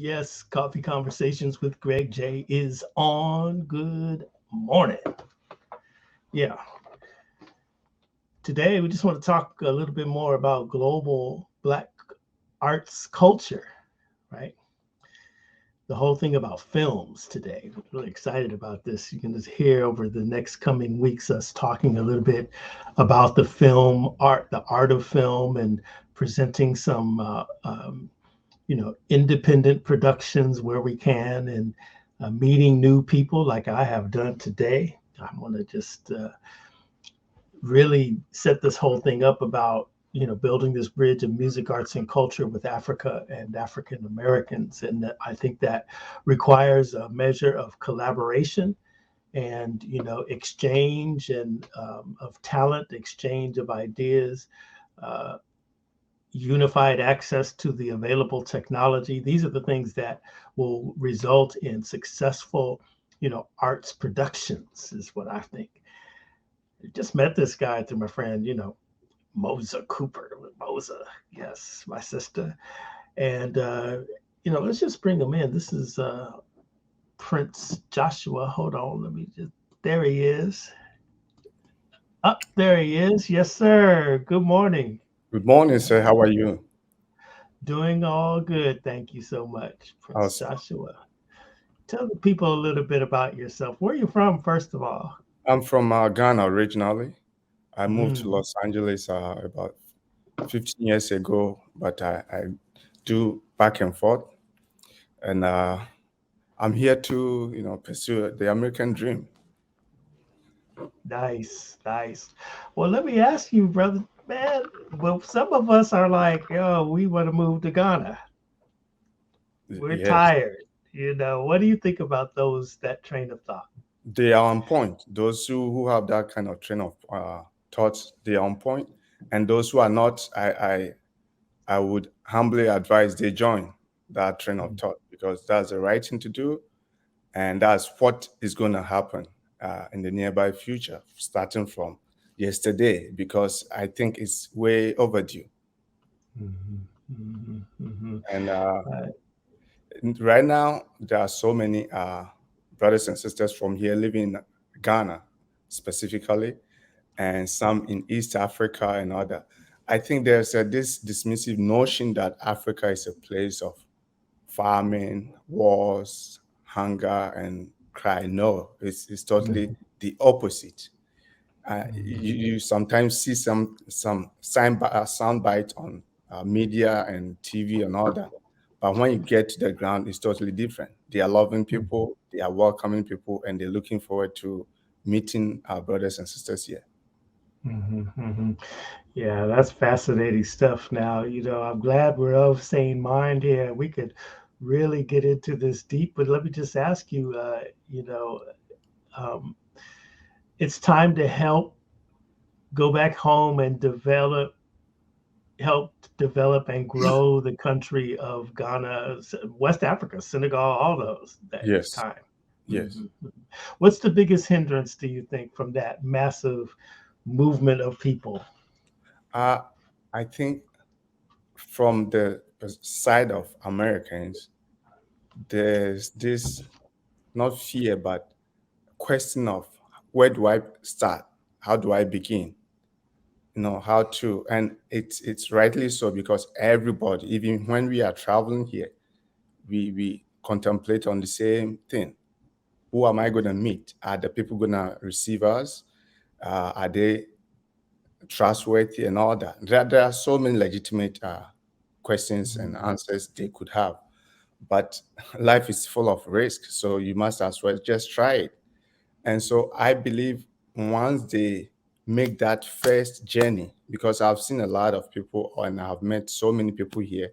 Yes, Coffee Conversations with Greg J is on. Good morning. Yeah, today we just want to talk a little bit more about global Black arts culture, right? The whole thing about films today. We're really excited about this. You can just hear over the next coming weeks us talking a little bit about the film art, the art of film, and presenting some independent productions where we can, and meeting new people like I have done today. I want to just really set this whole thing up about, building this bridge of music, arts, and culture with Africa and African Americans. And I think that requires a measure of collaboration and, exchange and of talent, exchange of ideas, uh, unified access to the available technology. These are the things that will result in successful, arts productions, is what I think. I just met this guy through my friend, Moza Cooper. Moza, yes, my sister. And, let's just bring him in. This is Prince Joshua. Hold on, let me just, there he is. Up there he is. Yes, sir. Good morning. Good morning, sir. How are you? Doing all good. Thank you so much, Prince Awesome. Joshua. Tell the people a little bit about yourself. Where are you from, first of all? I'm from Ghana originally. I moved to Mm, Los Angeles about 15 years ago, but I do back and forth, and I'm here to pursue the American dream. nice, nice. Well, let me ask you, brother, man. Well, some of us are like, oh, we want to move to Ghana. We're Yes, tired. What do you think about those, that train of thought? they are on point. Those who have that kind of train of thoughts, they are on point, and those who are not, I would humbly advise they join that train of thought because that's the right thing to do. And that's what is going to happen in the nearby future, starting from yesterday, because I think it's way overdue. Mhm, mhm, mhm. And Uh, right now, there are so many brothers and sisters from here living in Ghana specifically, and some in East Africa and other. I think there's this dismissive notion that Africa is a place of famine, wars, hunger, and cry. No, it's totally mhm, the opposite. mhm, You sometimes see some sound bite on media and TV and all that, but when you get to the ground, it's totally different. They are loving mhm. people, they are welcoming people, and they're looking forward to meeting our brothers and sisters here. Mhm, mhm. Yeah, that's fascinating stuff. Now, I'm glad we're of sane mind here. We could really get into this deep, but let me just ask you, um, it's time to help go back home and help develop and grow the country of Ghana, West Africa, Senegal, all those. That it's Yes, time. yes. Mhm. What's the biggest hindrance, do you think, from that massive movement of people? Uh, I think from the side of Americans, there's this not fear, but question of where do I start? How do I begin? How to, and it's rightly so because everybody, even when we are traveling here, we contemplate on the same thing. Who am I going to meet? Are the people going to receive us? Are they trustworthy and all that? There are so many legitimate questions and Mhm. answers they could have, but life is full of risk, so you must as well just try it. And so I believe once they make that first journey, because I've seen a lot of people and I've met so many people here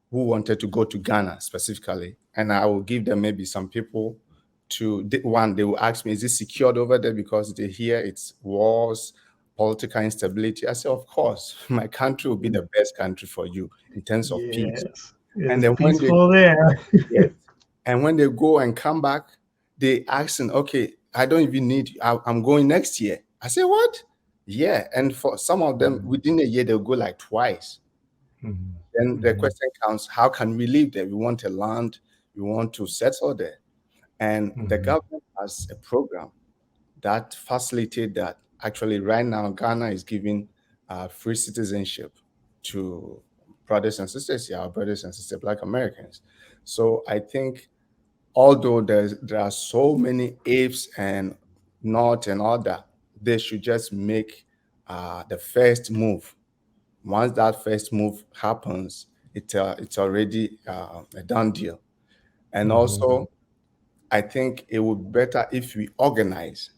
who wanted to go to Ghana specifically, and I will give them maybe some people one, they will ask me, is it secured over there because they hear it's wars, political instability? I say, of course, my country will be the best country for you in terms of peace. Yes, And it's then when they peaceful there. Yes. And when they go and come back, they asking, okay, I don't even need you. I'm going next year. I say, what? Yeah. And for some of them, Mhm, within a year, they'll go like twice. mhm, Then the mhm, question comes, how can we live there? We want a land, We want to settle there. And the Mhm. government has a program that facilitate that. Actually, right now, Ghana is giving free citizenship to brothers and sisters here, our brothers and sisters, Black Americans. So I think, although there are so many ifs and not and all that, they should just make the first move. Once that first move happens, it's already a done deal. And Mhm. also, I think it would be better if we organize.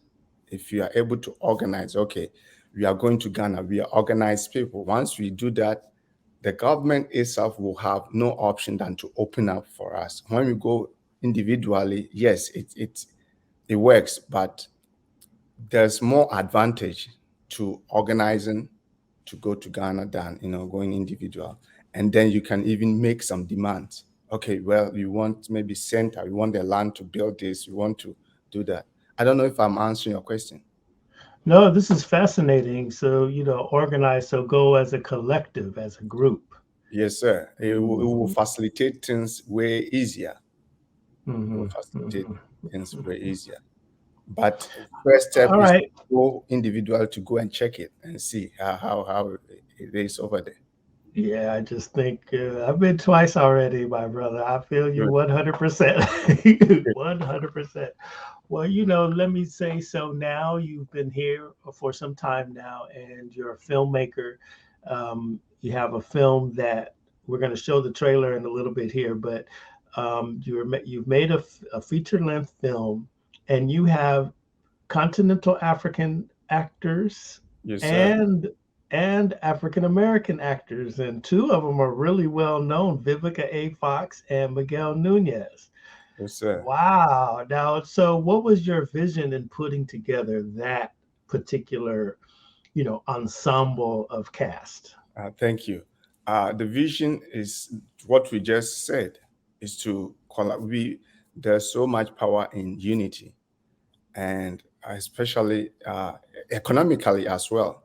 If you are able to organize, okay, we are going to Ghana, we are organized people. Once we do that, the government itself will have no option than to open up for us. When we go individually, yes, it works, but there's more advantage to organizing to go to Ghana than going individual. And then you can even make some demands. Okay, well, you want maybe center, you want the land to build this, you want to do that. I don't know if I'm answering your question. No, this is fascinating. So, organize, so go as a collective, as a group. Yes, sir. It will Mhm. facilitate things way easier. It will Mhm. facilitate Mhm. things way easier. But first step All is to right. go individual to go and check it and see how it is over there. Yeah, I just think I've been twice already, my brother. I feel you Good. 100%. 100%. Well, let me say so now. You've been here for some time now, and you're a filmmaker. You have a film that we're going to show the trailer in a little bit here, but you've made a feature length film, and you have continental African actors Yes, sir. and African American actors, and two of them are really well known: Vivica A. Fox and Miguel Nunez. Yes, sir. Wow! Now, so what was your vision in putting together that particular, ensemble of cast? Thank you. The vision is what we just said, is to we there's so much power in unity, and especially economically as well.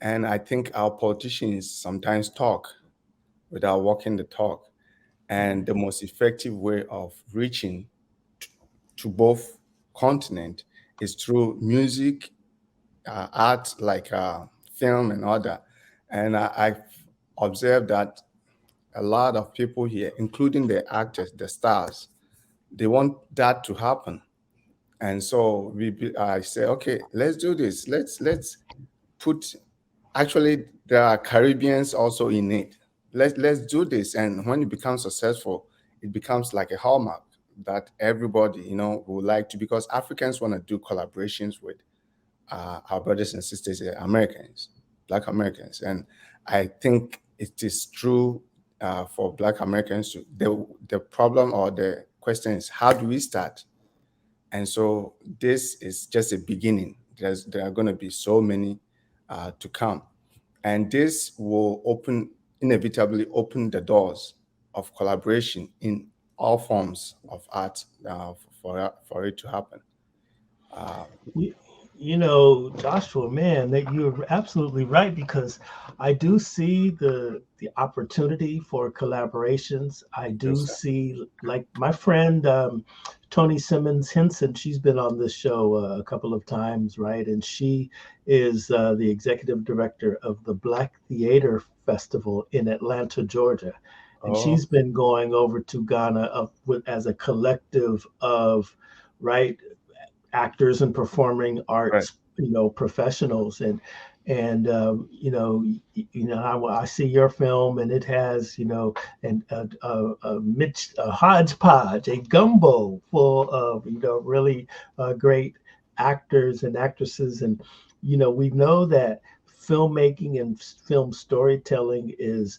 And I think our politicians sometimes talk without walking the talk. And the most effective way of reaching to both continent is through music, art like film and other. And I've observed that a lot of people here, including the actors, the stars, they want that to happen. And so I say, okay, let's do this. Let's put. Actually, there are Caribbeans also in it. Let's do this, and when it becomes successful, it becomes like a hallmark that everybody would like to, because Africans want to do collaborations with our brothers and sisters, Americans, Black Americans, and I think it is true for Black Americans to. The problem or the question is, how do we start? And so this is just a beginning. There are going to be so many to come, and this will inevitably open the doors of collaboration in all forms of art for it to happen. Uh, You, Joshua, man, that you're absolutely right, because I do see the opportunity for collaborations. I do yes, sir. see, like my friend Tony Simmons Henson. She's been on this show a couple of times, right? And she is the executive director of the Black Theater Festival in Atlanta, Georgia, and Oh, she's been going over to Ghana as a collective of, right, actors and performing right. arts, professionals. And I see your film, and it has, and a hodgepodge, a gumbo full of, really great actors and actresses. And we know that filmmaking and film storytelling is,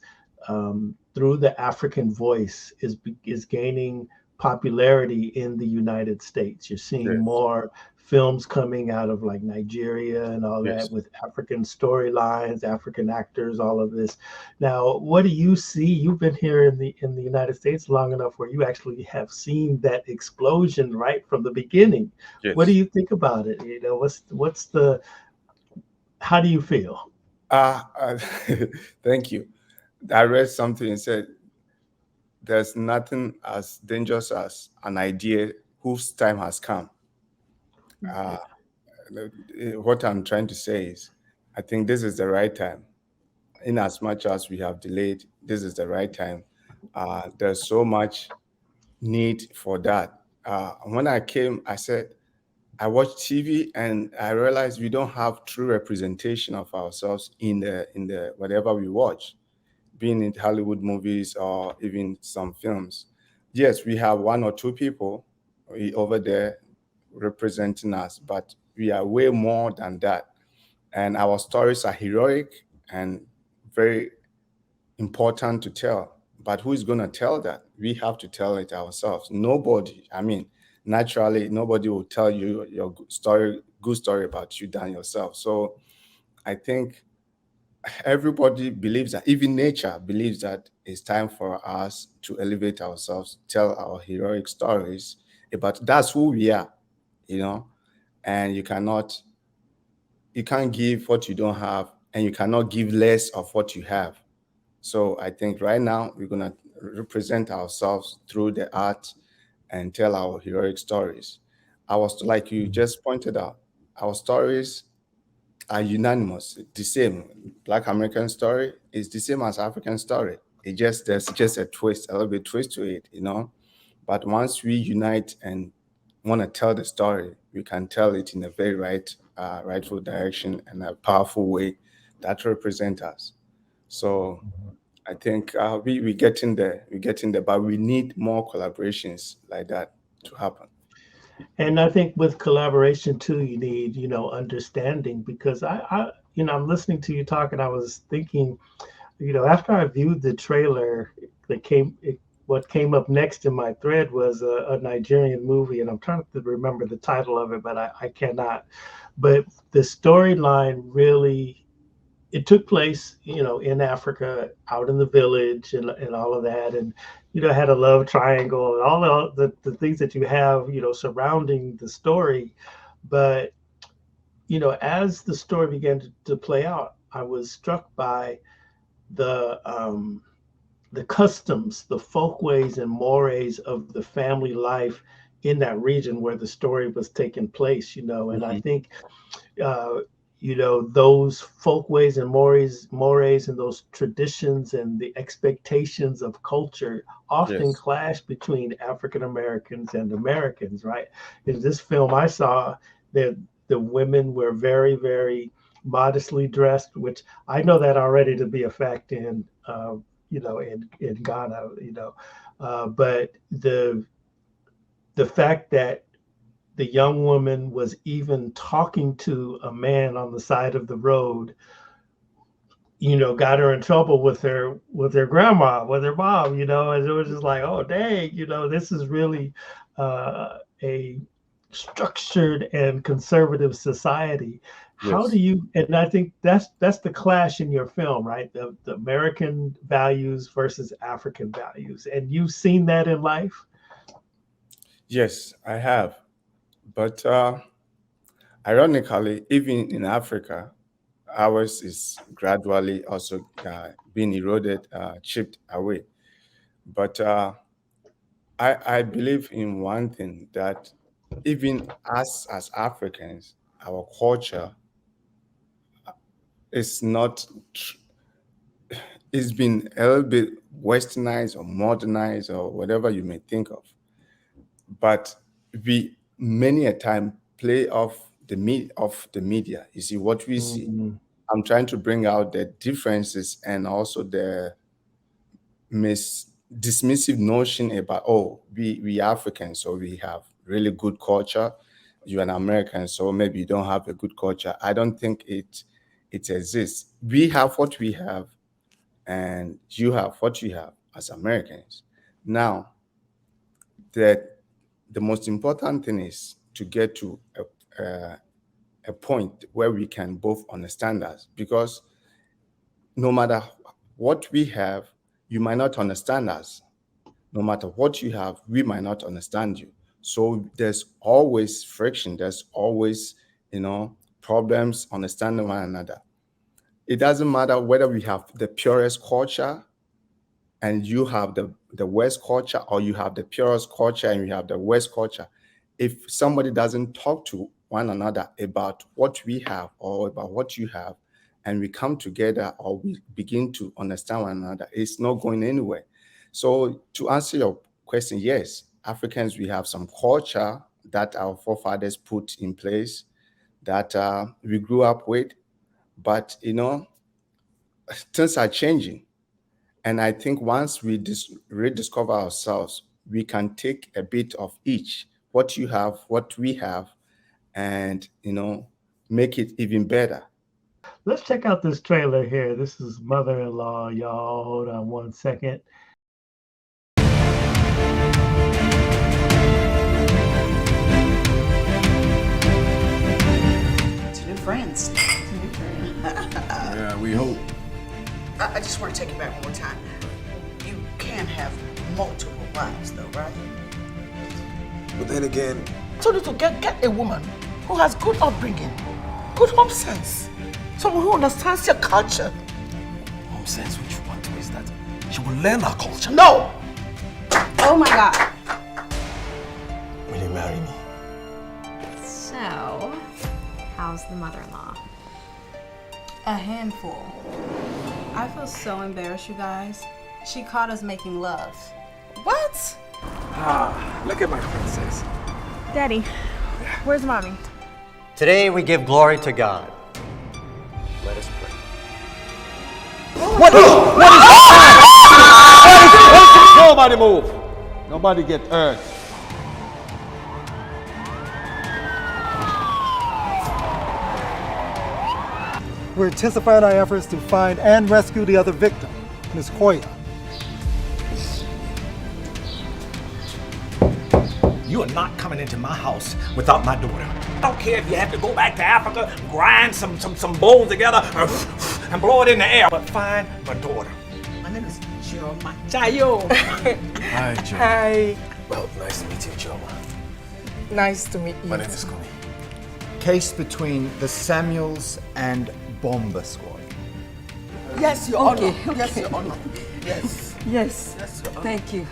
through the African voice, is gaining popularity in the United States. You're seeing Yes, more films coming out of like Nigeria and all that, yes. with African storylines, African actors, all of this. Now, what do you see? You've been here in the United States long enough where you actually have seen that explosion right from the beginning. What do Yes. you think about it? What's the how do you feel? Uh, uh, Thank you. I read something and said there's nothing as dangerous as an idea whose time has come. Uh, what I'm trying to say is, I think this is the right time. In as much as we have delayed, this is the right time. There's so much need for that. When I came, I said, I watched TV and I realized we don't have true representation of ourselves in the whatever we watch, being in Hollywood movies or even some films. Yes, we have one or two people over there representing us, but we are way more than that. And our stories are heroic and very important to tell. But who is going to tell that? We have to tell it ourselves. Nobody, I mean, naturally, nobody will tell you your good story about you than yourself. So I think everybody believes that, even nature believes that it's time for us to elevate ourselves, tell our heroic stories about that's who we are, you know, and you can't give what you don't have, and you cannot give less of what you have. So I think right now we're going to represent ourselves through the art and tell our heroic stories. Like you just pointed out, our stories are unanimous, the same. Black American story is the same as African story. It just there's just a twist, a little bit twist to it, you know. But once we unite and want to tell the story, we can tell it in a very rightful direction and a powerful way that represent us. So I think we getting there, but we need more collaborations like that to happen. And I think with collaboration too, you need, understanding, because I'm listening to you talk and I was thinking, after I viewed the trailer what came up next in my thread was a Nigerian movie, and I'm trying to remember the title of it, but I cannot. But the storyline really, it took place, in Africa, out in the village, and all of that, and had a love triangle and all the things that you have, surrounding the story. But as the story began to play out, I was struck by the customs, the folkways and mores of the family life in that region where the story was taking place. And I Hmm. think uh, those folkways and mores and those traditions and the expectations of culture often Yes. clash between African Americans and Americans, right? In this film I saw, that the women were very, very modestly dressed, which I know that already to be a fact in Ghana, but the fact that the young woman was even talking to a man on the side of the road, got her in trouble with her grandma, with her mom, and it was just like, oh dang, this is really a structured and conservative society. How do Yes. you, and I think that's the clash in your film, right? The American values versus African values. And you've seen that in life? Yes, I have. But ironically, even in Africa, ours is gradually also being eroded, chipped away. But I believe in one thing, that even us as Africans, our culture is not, tr- it's been a little bit westernized or modernized or whatever you may think of. But we many a time play off the media. You see what we see. Mm, I'm trying to bring out the differences and also the dismissive notion about, oh, we Africans, so we have really good culture. You're an American, so maybe you don't have a good culture. I don't think it exists. We have what we have, and you have what you have as Americans. Now, that the most important thing is to get to a point where we can both understand us, because no matter what we have, you might not understand us. No matter what you have, we might not understand you. So there's always friction. There's always, problems understanding one another. It doesn't matter whether we have the purest culture and you have the West culture, or you have the purest culture and you have the West culture, if somebody doesn't talk to one another about what we have or about what you have, and we come together or we begin to understand one another, it's not going anywhere. So to answer your question, yes, Africans, we have some culture that our forefathers put in place that we grew up with, but things are changing. And I think once we rediscover ourselves, we can take a bit of each, what you have, what we have, and make it even better. Let's check out this trailer here. This is Mother-in-Law, y'all. Hold on one second. Two new friends. Yeah, we hope. I just want to take it back one more time. You can't have multiple wives, though, right? But then again, told you to get a woman who has good upbringing, good home sense, someone who understands your culture. home sense, what you want to is that she will learn our culture. No! Oh my God. Will you marry me? So, how's the mother-in-law? A handful. I feel so embarrassed, you guys. She caught us making love. What? Look at my princess. Daddy, where's mommy? Today we give glory to God. Let us pray. What is that? Nobody move. Nobody get hurt. We're intensifying our efforts to find and rescue the other victim, Ms. Koya. You are not coming into my house without my daughter. I don't care if you have to go back to Africa, grind some bones together, and blow it in the air, but find my daughter. My name is Joma. Chayo. Hi, Joe. Hi. Well, nice to meet you, Joe. Nice to meet you. My name is Connie. Case between the Samuels and Bomber Squad. Yes, Your Honor. Okay. Yes, Your Honor. Yes. Yes. Yes, Your Honor. Thank you.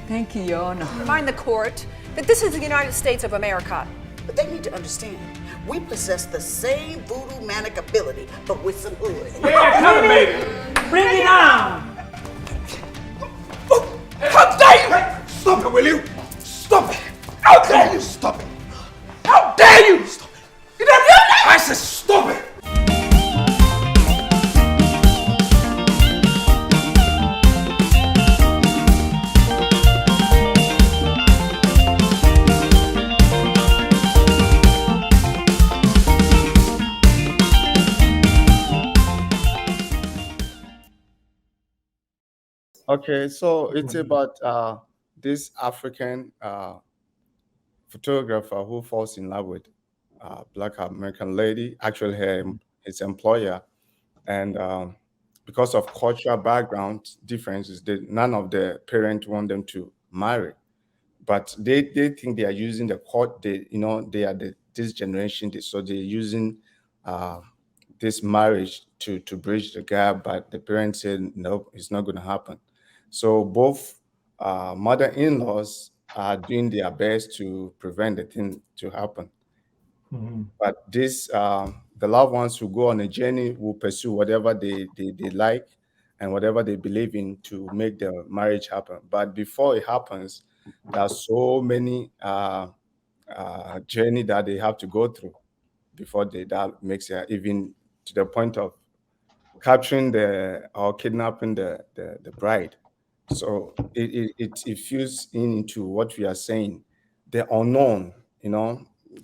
Thank you, Your Honor. Remind the court that this is the United States of America. But they need to understand, we possess the same voodoo manic ability, but with some hood. Yeah, come baby. Bring it on. How dare you! Stop it, will you? Stop it! How dare you! Stop it! How dare you! Stop it! You don't hear me? I said stop it! Okay, so it's about this African photographer who falls in love with a Black American lady, actually his employer, and because of cultural background differences, none of the parents want them to marry, but they think they are using the court. They are this generation, so they're using this marriage to bridge the gap. But the parents said no, it's not going to happen. So both mother-in-laws are doing their best to prevent the thing to happen. Mm-hmm. But the loved ones who go on a journey will pursue whatever they like and whatever they believe in to make the marriage happen. But before it happens, there's so many journey that they have to go through before that makes it, even to the point of capturing or kidnapping the bride. So it fews into what we are saying, the unknown.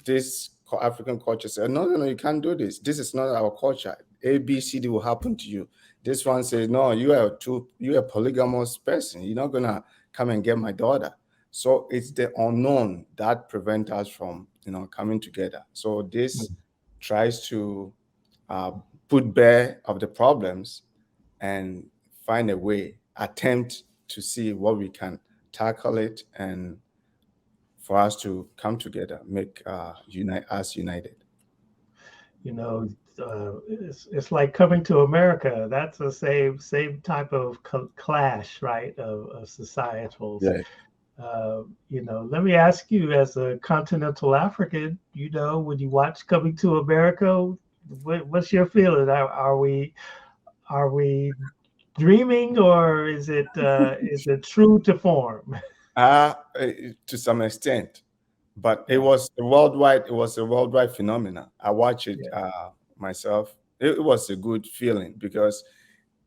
This African culture says, no, you can't do this. This is not our culture. A, B, C, D will happen to you. This one says, no, you're a polygamous person. You're not gonna come and get my daughter. So it's the unknown that prevents us from coming together. So this tries to put bare of the problems and find a way, attempt to see what we can tackle it, and for us to come together, make us united. You know, it's like Coming to America. That's the same type of clash, right, of societals. Yeah. You know, let me ask you, as a continental African, you know, when you watch Coming to America, what's your feeling? Are we dreaming, or is it true to form? To some extent, but it was a worldwide. It was a worldwide phenomenon. I watched it myself. It was a good feeling because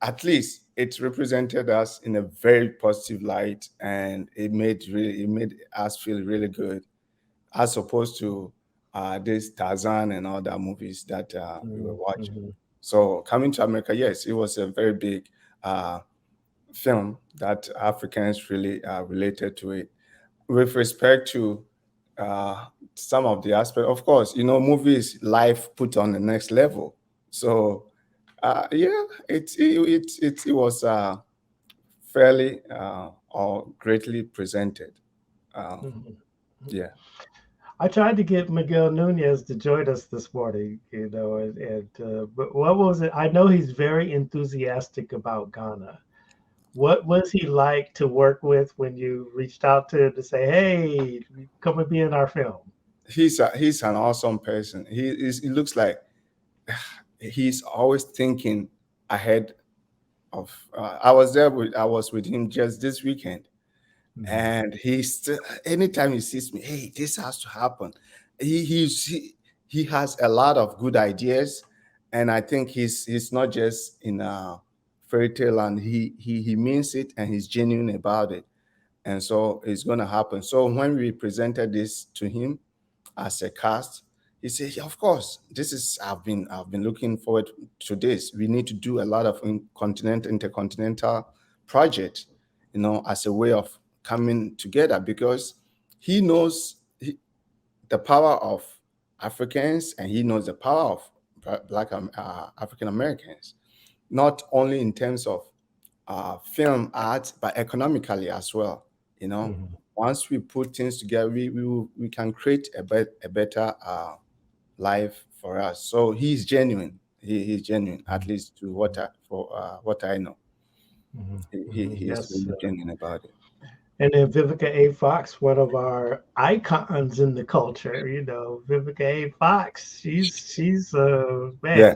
at least it represented us in a very positive light, and it made us feel really good, as opposed to this Tarzan and all that movies that we were watching. So Coming to America, yes, it was a very big film that Africans really related to it. With respect to some of the aspects, of course, you know, movies life put on the next level. So yeah, it was fairly or greatly presented. Yeah. I tried to get Miguel Nunez to join us this morning, you know, but what was it? I know he's very enthusiastic about Ghana. What was he like to work with when you reached out to him to say, "Hey, come and be in our film"? He's an awesome person. He looks like he's always thinking ahead of. I was with him just this weekend, and he's still, anytime he sees me, hey, this has to happen. He has a lot of good ideas, and I think he's not just in a fairy tale land. He means it, and he's genuine about it, and so it's going to happen. So when we presented this to him as a cast, he said, yeah, of course, this is I've been looking forward to this. We need to do a lot of intercontinental projects, you know, as a way of coming together, because he knows the power of Africans, and he knows the power of Black African Americans, not only in terms of film art, but economically as well. You know, once we put things together, we can create a better life for us. So he's genuine. He's genuine, at least to what I know. He is really genuine about it. And then Vivica A. Fox, one of our icons in the culture, you know, Vivica A. Fox, she's man. Yeah,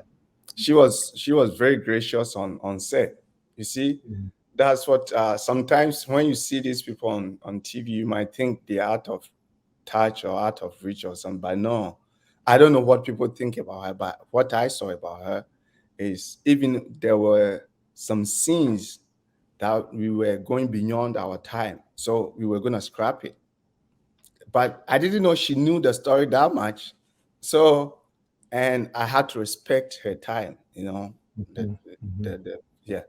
she was very gracious on set. You see, that's what sometimes when you see these people on TV, you might think they're out of touch or out of reach or something, but no. I don't know what people think about her, but what I saw about her is even there were some scenes that we were going beyond our time, so we were going to scrap it. But I didn't know she knew the story that much, so and I had to respect her time. You know, yeah.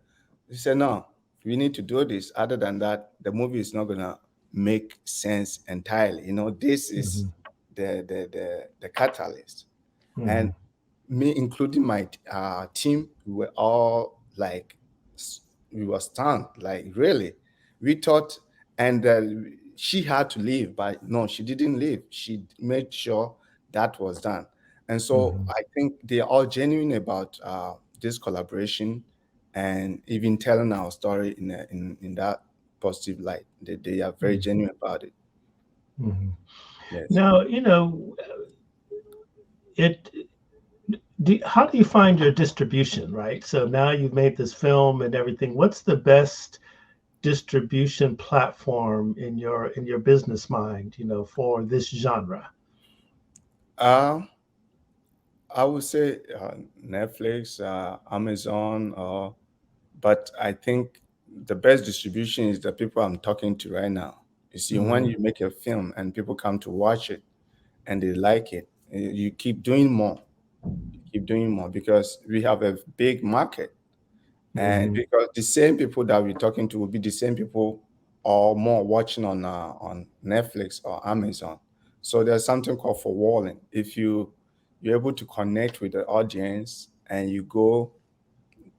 She said, "No, we need to do this. Other than that, the movie is not going to make sense entirely. You know, this is the catalyst." And me, including my team, we were all like, we were stunned. Like, really, we thought, and she had to leave, but no, she didn't leave. She made sure that was done. And so I think they're all genuine about this collaboration, and even telling our story in that positive light. They are very genuine about it. Yes. Now, you know, how do you find your distribution, right? So now you've made this film and everything. What's the best distribution platform in your business mind, you know, for this genre? I would say Netflix, Amazon, but I think the best distribution is the people I'm talking to right now. You see, when you make a film and people come to watch it and they like it, you keep doing more. You keep doing more because we have a big market. And because the same people that we're talking to will be the same people or more watching on Netflix or Amazon. So there's something called forwarding. If you're able to connect with the audience and you go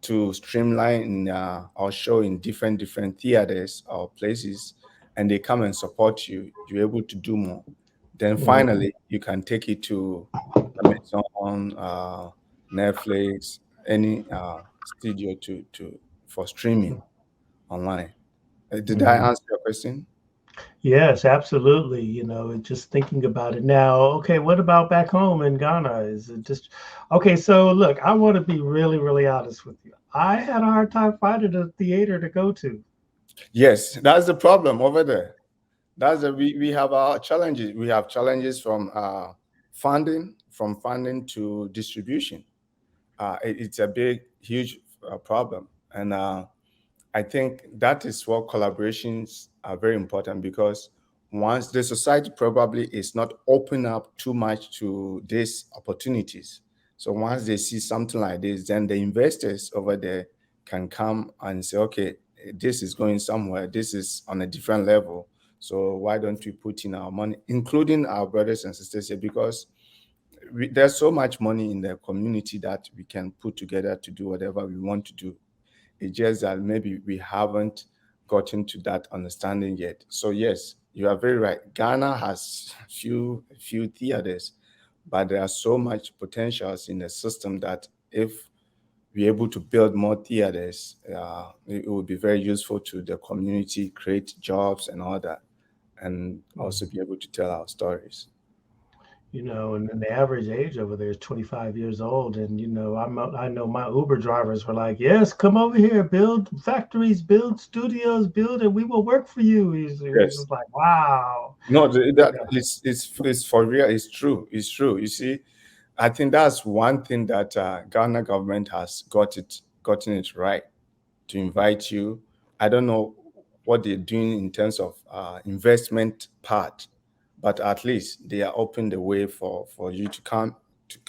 to streamline our show in different theaters or places, and they come and support you, you're able to do more. Then finally, you can take it to the Amazon, Netflix, any studio for streaming online. Did I answer your question? Yes, absolutely. And just thinking about it now, okay, what about back home in Ghana? Is it just okay? So, look, I want to be really, really honest with you. I had a hard time finding a theater to go to. Yes, that's the problem over there. We have our challenges. We have challenges from funding to distribution. It's a big, huge problem, and I think that is what collaborations are very important, because once the society probably is not open up too much to these opportunities. So once they see something like this, then the investors over there can come and say, okay, this is going somewhere. This is on a different level. So why don't we put in our money, including our brothers and sisters here, because there's so much money in the community that we can put together to do whatever we want to do. It's just that maybe we haven't gotten to that understanding yet. So yes, you are very right. Ghana has few theaters, but there are so much potentials in the system that if we're able to build more theaters, it would be very useful to the community, create jobs and all that, and also be able to tell our stories. And then the average age over there is 25 years old. And, I know my Uber drivers were like, yes, come over here, build factories, build studios, build, and we will work for you. He's Yes. just like, wow. No, it's for real. It's true. It's true. You see, I think that's one thing that Ghana government has gotten it right, to invite you. I don't know what they're doing in terms of investment part, but at least they are open the way for you to come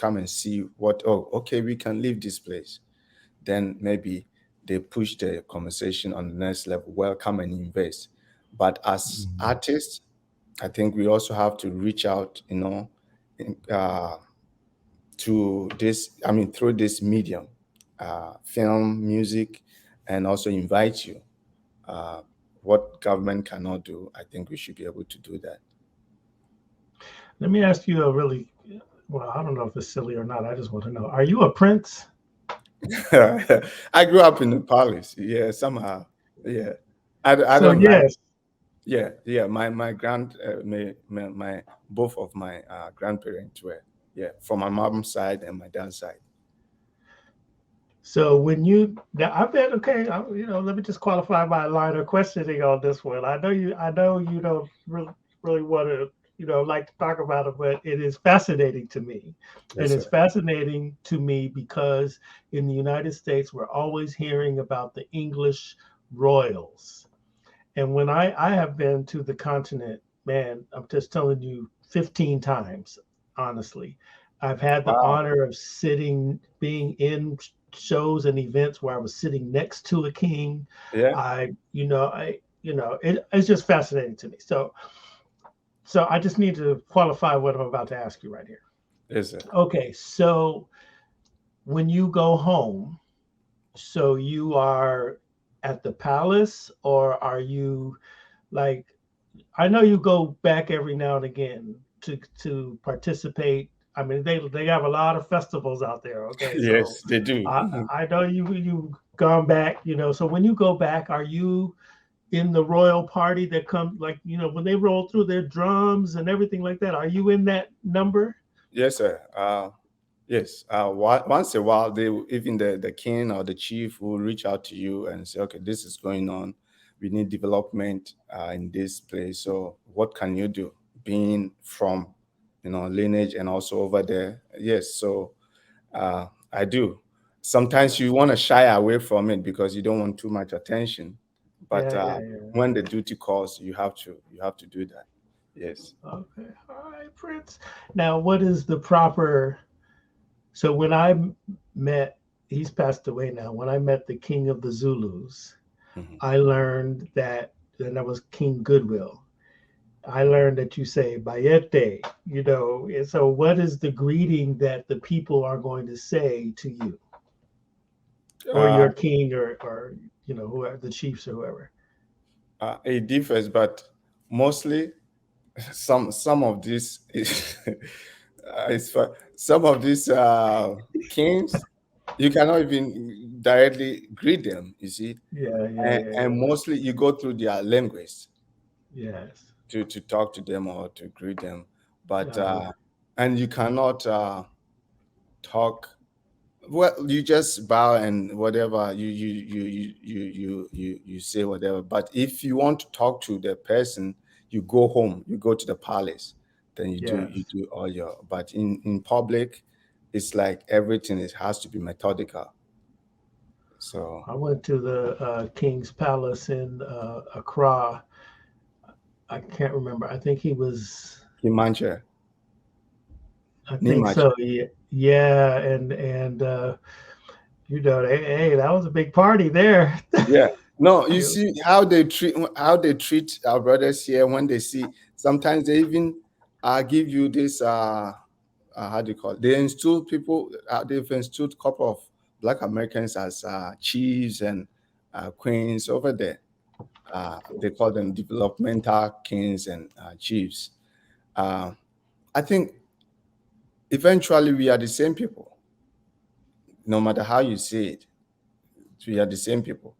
and see what. Oh, okay, we can leave this place. Then maybe they push the conversation on the next level. Welcome and invest. But as artists, I think we also have to reach out, to this. I mean, through this medium, film, music, and also invite you. What government cannot do, I think we should be able to do that. Let me ask you a really, well, I don't know if it's silly or not. I just want to know, are you a Prince? I grew up in the palace. Yeah, somehow. Yeah. I So don't. yes. Yeah. My both of my grandparents were, from my mom's side and my dad's side. So I bet, okay, let me just qualify my line of questioning on this one. I know you don't really want to, like to talk about it, but it is fascinating to me. Yes, and it's sir. fascinating to me because in the United States, we're always hearing about the English royals. And when I have been to the continent, man, I'm just telling you 15 times, honestly. I've had the honor of being in shows and events where I was sitting next to a king. Yeah. It's just fascinating to me. So I just need to qualify what I'm about to ask you right here. Yes, sir. Okay, so when you go home, so you are at the palace, or are you like, I know you go back every now and again to participate. I mean, they have a lot of festivals out there. Okay, Yes, so they do. I know you've gone back. So when you go back, are you in the royal party that comes, like, when they roll through their drums and everything like that? Are you in that number? Yes, sir. Yes. Once a while, even the king or the chief will reach out to you and say, okay, this is going on. We need development in this place. So what can you do? Being from, lineage and also over there. Yes. So I do. Sometimes you want to shy away from it because you don't want too much attention. But when the duty calls, you have to do that. Yes. Okay. All right, Prince. Now, what is the proper? So when I met, he's passed away now. When I met the King of the Zulus, I learned that, and that was King Goodwill. I learned that you say Bayete, and so what is the greeting that the people are going to say to you? Or your king, or whoever, the chiefs or whoever? It differs, but mostly some of this It's for some of these kings, you cannot even directly greet them. You see, and mostly you go through their language. Yes. To talk to them or to greet them, but Yeah. and you cannot talk. Well, you just bow and whatever you say whatever. But if you want to talk to the person, you go home, you go to the palace, then you do all your. But in public, it's like everything has to be methodical. So I went to the King's Palace in Accra. I can't remember. I think he was. Kimanja. I think so. Yeah, yeah, and you know, hey, that was a big party there. Yeah. No, you see how they treat our brothers here when they see. Sometimes they even give you this how do you call it? They install people. They've installed a couple of Black Americans as chiefs and queens over there. They call them developmental kings and chiefs. I think eventually we are the same people. No matter how you say it, we are the same people.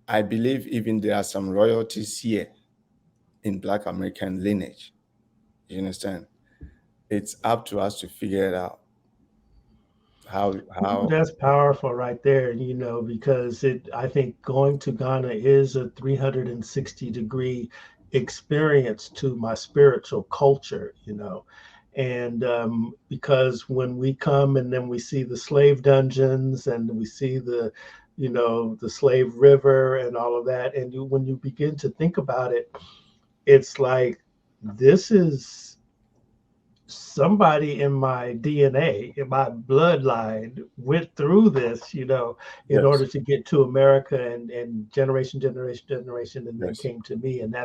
I believe even there are some royalties here in Black American lineage. You understand? It's up to us to figure it out. How That's powerful right there, you know, because I think going to Ghana is a 360-degree experience to my spiritual culture, you know. And because when we come and then we see the slave dungeons and we see the, you know, the slave river and all of that, and when you begin to think about it, it's like this is somebody in my DNA, in my bloodline, went through this, you know, in order to get to America and generation, and then came to me. And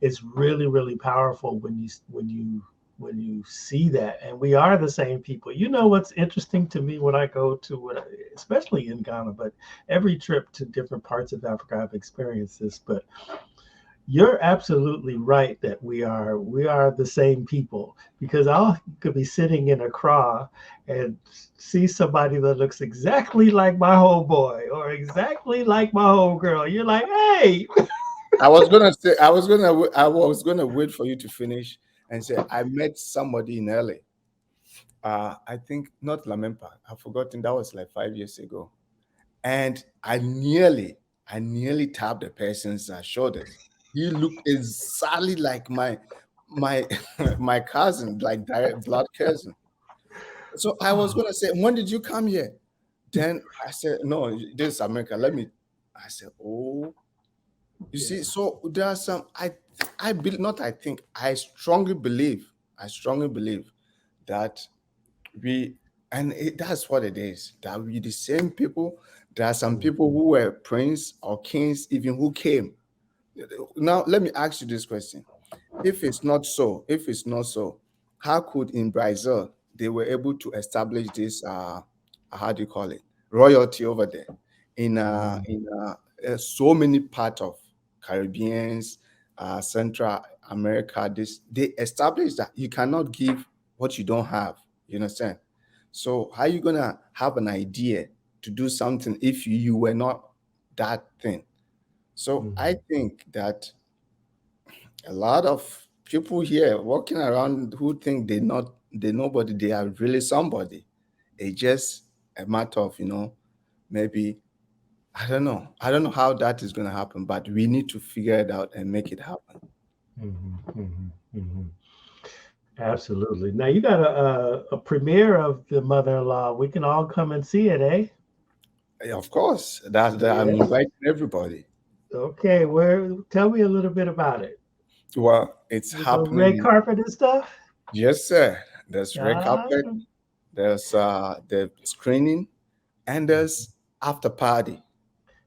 it's really, really powerful when you see that. And we are the same people. You know what's interesting to me when I go to, especially in Ghana, but every trip to different parts of Africa, I've experienced this. But you're absolutely right that we are the same people, because I could be sitting in Accra and see somebody that looks exactly like my homeboy or exactly like my homegirl. You're like, hey. I was gonna wait for you to finish and say I met somebody in LA. I think not Lamempa. I've forgotten, that was like 5 years ago. And I nearly tapped the person's shoulders. He looked exactly like my my cousin, like direct blood cousin. So I was gonna say, when did you come here? Then I said, no, this is America. I said, oh, you see, so there are some I believe, not I think, I strongly believe that that's what it is, that we the same people. There are some people who were prince or kings even who came. Now let me ask you this question. If it's not so, how could in Brazil they were able to establish this how do you call it, royalty over there in so many parts of Caribbeans, Central America? They established that you cannot give what you don't have. You understand? So how are you gonna have an idea to do something if you were not that thing? So I think that a lot of people here walking around who think they nobody, they are really somebody. It's just a matter of, maybe I don't know how that is going to happen, but we need to figure it out and make it happen. Absolutely. Now you got a premiere of The Mother-in-Law. We can all come and see it, eh? Of course, I'm inviting everybody. Okay, tell me a little bit about it. Well, it's happening. Red carpet and stuff? Yes, sir. There's red carpet. There's the screening, and there's after party.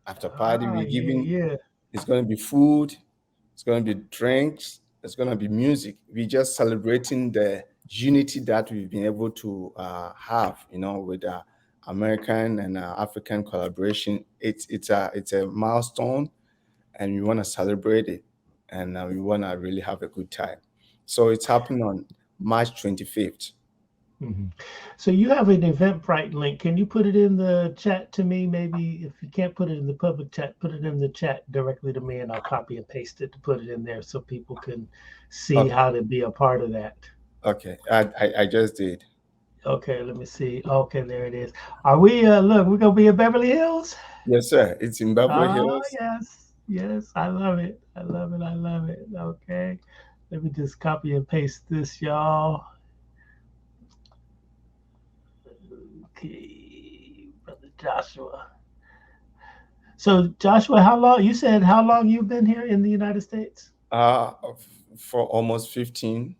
After party, we're giving. It's going to be food. It's going to be drinks. It's going to be music. We're just celebrating the unity that we've been able to have, with American and African collaboration. It's a milestone, and we want to celebrate it, and we want to really have a good time. So it's happening on March 25th. Mhm. So you have an Eventbrite link. Can you put it in the chat to me? Maybe if you can't put it in the public chat, put it in the chat directly to me, and I'll copy and paste it to put it in there so people can see Okay. how to be a part of that. Okay. I just did. Okay, let me see. Okay, there it is. Are we? Look, we're gonna be in Beverly Hills. Yes, sir. It's in Beverly Oh Hills. yes, yes. I love it. I love it. I love it. Okay, let me just copy and paste this, y'all. Okay, Brother Joshua. So Joshua, how long you said how long you've been here in the United States? For almost 15.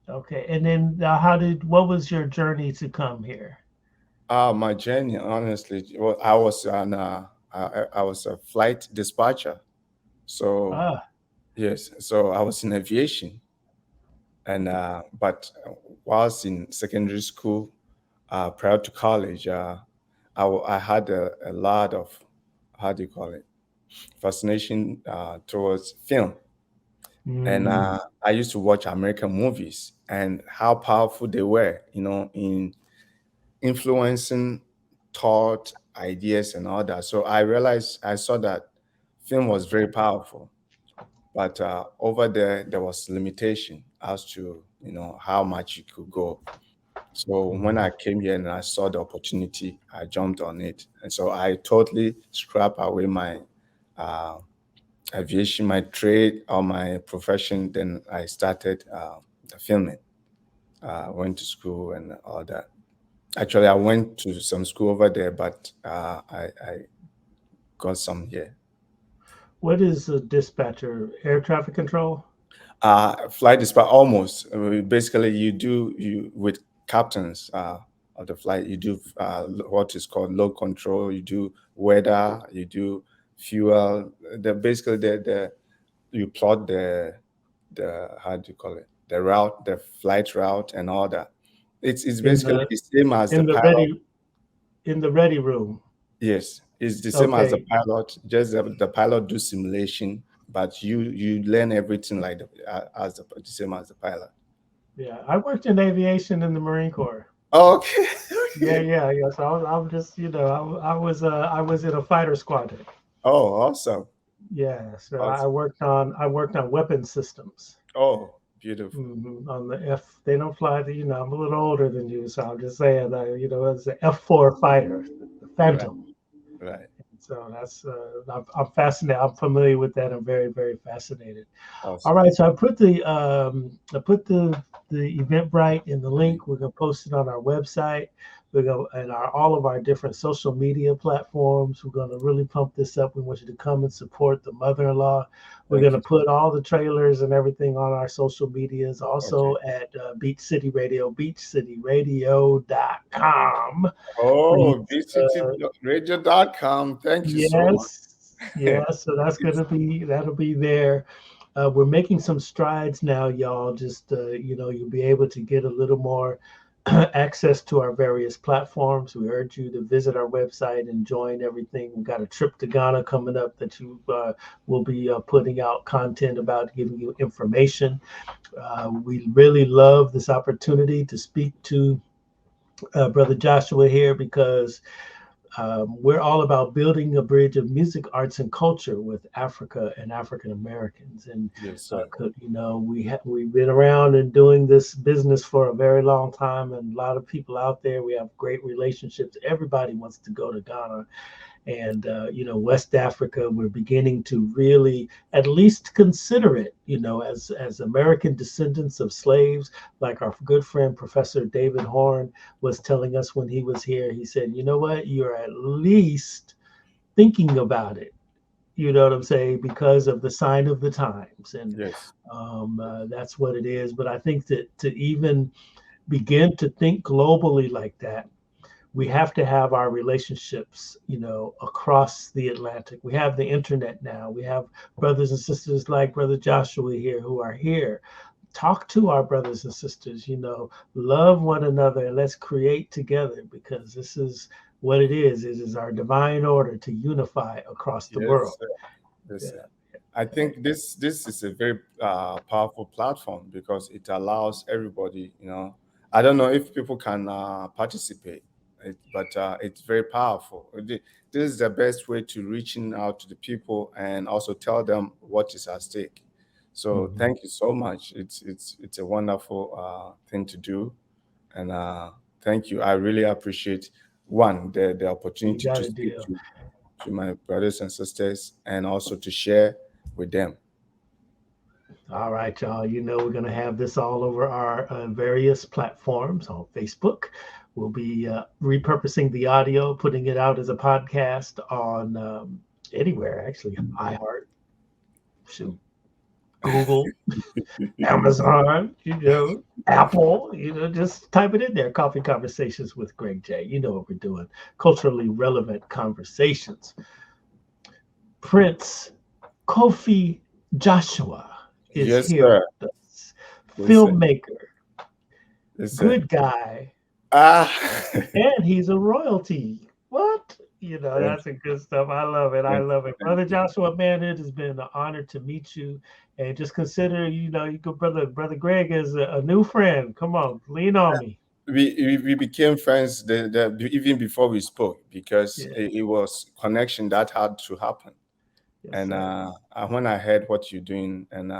Okay, and then what was your journey to come here? My journey, honestly, well, I was on I was a flight dispatcher. So yes, so I was in aviation, and but whilst in secondary school, prior to college, I had a lot of, how do you call it, fascination towards film. And I used to watch American movies and how powerful they were, in influencing thought, ideas, and all that. So I saw that film was very powerful, but over there was limitation as to how much you could go. So when I came here and I saw the opportunity, I jumped on it, and so I totally scrapped away my uh, aviation, my trade or my profession. Then I started the filming. Went to school and all that. Actually, I went to some school over there, but I got some here. What is a dispatcher? Air traffic control? Flight dispatch, almost. Basically, you with captains of the flight, you do what is called load control. You do weather. You do fuel. Basically the you plot the how do you call it, the route, the flight route, and all that. It's In basically the the same as the in the pilot. ready room. Yes, it's the same as the Okay. pilot. Just the pilot do simulation, but you learn everything like the same as the pilot. Yeah, I worked in aviation in the Marine Corps. Okay. Yeah. So I'm just, I was in a fighter squadron. Oh, awesome. Yeah, so Awesome. I worked on weapon systems. Oh, beautiful. On the F, they don't fly the, I'm a little older than you, so I'm just saying that, it's the F4 fighter, the Phantom. Right. So that's I'm fascinated. I'm familiar with that. I'm very, very fascinated. Awesome. All right, so I put the Eventbrite in the link. We're gonna post it on our website. We're gonna and all of our different social media platforms. We're gonna really pump this up. We want you to come and support the mother-in-law. We're gonna put all the trailers and everything on our social medias. Also at Beach City Radio, beachcityradio.com. Oh, Please, beachcityradio.com. Thank you so much. Yes. So that'll be there. We're making some strides now, y'all. Just you'll be able to get a little more access to our various platforms. We urge you to visit our website and join everything. We've got a trip to Ghana coming up that you will be putting out content about, giving you information. We really love this opportunity to speak to Brother Joshua here because we're all about building a bridge of music, arts, and culture with Africa and African Americans. And yes, sir. We've been around and doing this business for a very long time, and a lot of people out there. We have great relationships. Everybody wants to go to Ghana. And West Africa, we're beginning to really at least consider it, as American descendants of slaves, like our good friend Professor David Horn was telling us when he was here. He said, you know what, you're at least thinking about it. You know what I'm saying? Because of the sign of the times, and yes. That's what it is. But I think that to even begin to think globally like that, we have to have our relationships, across the Atlantic. We have the internet now. We have brothers and sisters like Brother Joshua here who are here. Talk to our brothers and sisters, love one another, and let's create together, because this is what it is. It is our divine order to unify across the world. Sir. Yes, sir. I think this is a very powerful platform because it allows everybody, I don't know if people can participate, but it's very powerful. This is the best way to reaching out to the people and also tell them what is at stake. So thank you so much. It's a wonderful thing to do, and thank you. I really appreciate the opportunity to speak to my brothers and sisters and also to share with them. All right, y'all. You know, we're going to have this all over our various platforms on Facebook. We'll be repurposing the audio, putting it out as a podcast on anywhere, actually, iHeart, Google, Amazon, Apple, just type it in there. Coffee Conversations with Greg J. You know what we're doing. Culturally relevant conversations. Prince Kofi Joshua is here with us. Filmmaker, good guy, and he's a royalty. What? That's the good stuff. I love it. I love it. Brother Joshua, man, it has been an honor to meet you. And just consider, you could brother Greg is a new friend. Come on, lean on me. We became friends even before we spoke, because it was connection that had to happen. Yes, and when I heard what you're doing, and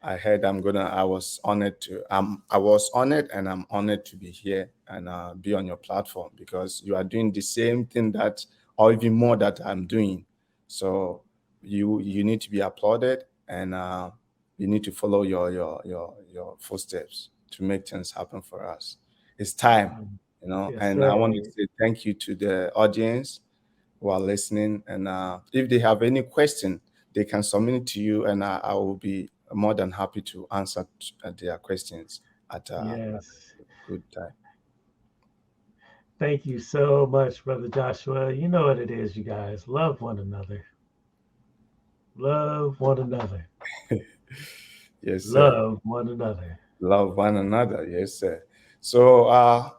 I heard I was honored and I'm honored to be here and be on your platform, because you are doing the same thing or even more that I'm doing. So you need to be applauded, and you need to follow your footsteps to make things happen for us. It's time, Yes, and sir. I want to say thank you to the audience who are listening. And if they have any question, they can submit it to you, and I will be more than happy to answer their questions at a good time. Thank you so much, Brother Joshua. You know what it is, you guys. Love one another. Love one another. Yes, sir. Love one another. Love one another. Yes, sir. So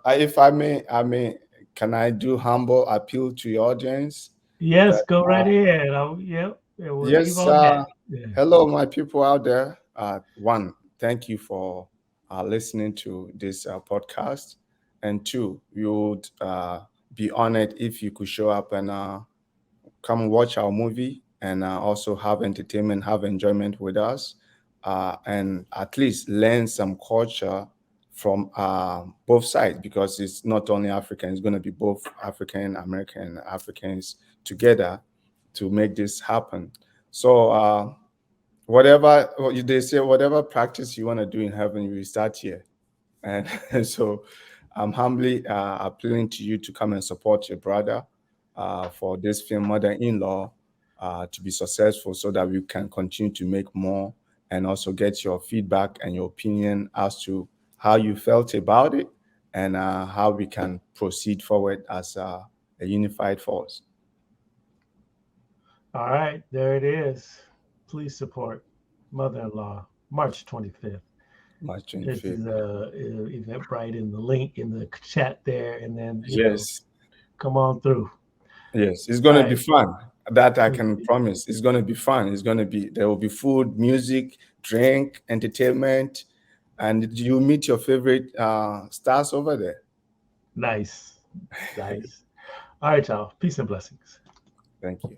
if I may, can I do humble appeal to your audience? Yes, go right ahead. Yes, hello, my people out there. One, thank you for listening to this podcast. And two, we would be honored if you could show up and come watch our movie and also have entertainment, have enjoyment with us, and at least learn some culture from both sides, because it's not only African, it's going to be both African, American, and Africans together to make this happen. So they say, whatever practice you want to do in heaven, you will start here. And so I'm humbly appealing to you to come and support your brother for this film, Mother-in-Law, to be successful, so that we can continue to make more, and also get your feedback and your opinion as to how you felt about it, and how we can proceed forward as a unified force. All right, there it is. Please support Mother-in-Law, March 25th. March 25th. This is Eventbrite in the link in the chat there, and then come on through. Yes, it's going to be fun. That I can promise. It's going to be fun. There will be food, music, drink, entertainment, and you meet your favorite stars over there. Nice. All right, y'all. Peace and blessings. Thank you.